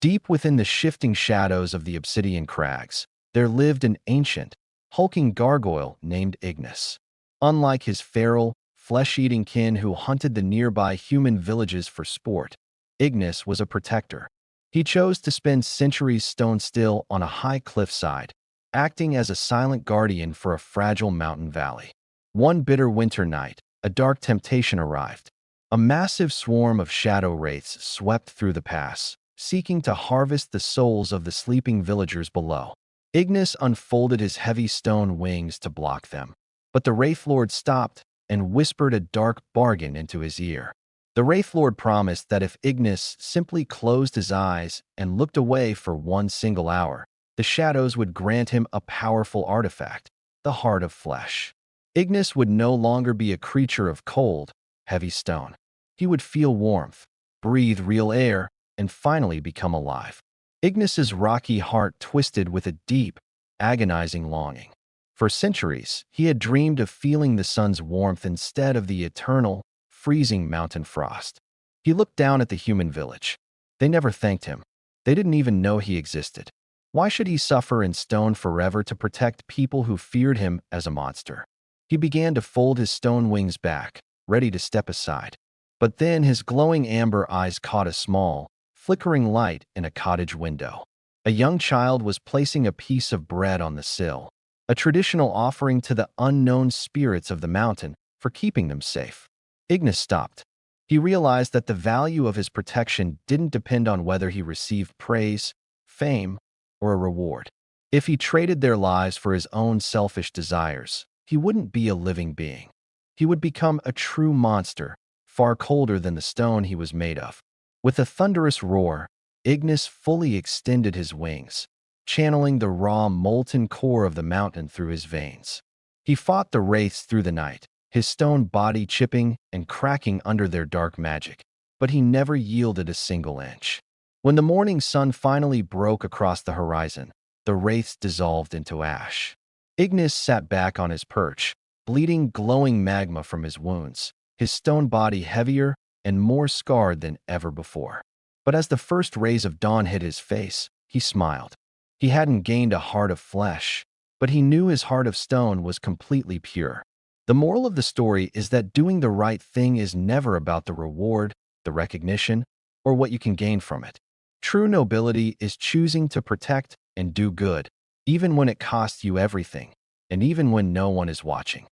Deep within the shifting shadows of the obsidian crags, there lived an ancient, hulking gargoyle named Ignis. Unlike his feral, flesh-eating kin who hunted the nearby human villages for sport, Ignis was a protector. He chose to spend centuries stone still on a high cliffside, acting as a silent guardian for a fragile mountain valley. One bitter winter night, a dark temptation arrived. A massive swarm of Shadow-Wraiths swept through the pass, seeking to harvest the souls of the sleeping villagers below. Ignis unfolded his heavy stone wings to block them, but the Wraith Lord stopped and whispered a dark bargain into his ear. The Wraith Lord promised that if Ignis simply closed his eyes and looked away for one single hour, the shadows would grant him a powerful artifact, the Heart of Flesh. Ignis would no longer be a creature of cold, heavy stone. He would feel warmth, breathe real air, and finally become alive. Ignis's rocky heart twisted with a deep, agonizing longing. For centuries, he had dreamed of feeling the sun's warmth instead of the eternal, freezing mountain frost. He looked down at the human village. They never thanked him. They didn't even know he existed. Why should he suffer in stone forever to protect people who feared him as a monster? He began to fold his stone wings back, ready to step aside. But then his glowing amber eyes caught a small, flickering light in a cottage window. A young child was placing a piece of bread on the sill, a traditional offering to the unknown spirits of the mountain for keeping them safe. Ignis stopped. He realized that the value of his protection didn't depend on whether he received praise, fame, or a reward. If he traded their lives for his own selfish desires, he wouldn't be a living being. He would become a true monster, far colder than the stone he was made of. With a thunderous roar, Ignis fully extended his wings, channeling the raw, molten core of the mountain through his veins. He fought the wraiths through the night, his stone body chipping and cracking under their dark magic, but he never yielded a single inch. When the morning sun finally broke across the horizon, the wraiths dissolved into ash. Ignis sat back on his perch, bleeding glowing magma from his wounds, his stone body heavier and more scarred than ever before. But as the first rays of dawn hit his face, he smiled. He hadn't gained a heart of flesh, but he knew his heart of stone was completely pure. The moral of the story is that doing the right thing is never about the reward, the recognition, or what you can gain from it. True nobility is choosing to protect and do good, even when it costs you everything, and even when no one is watching.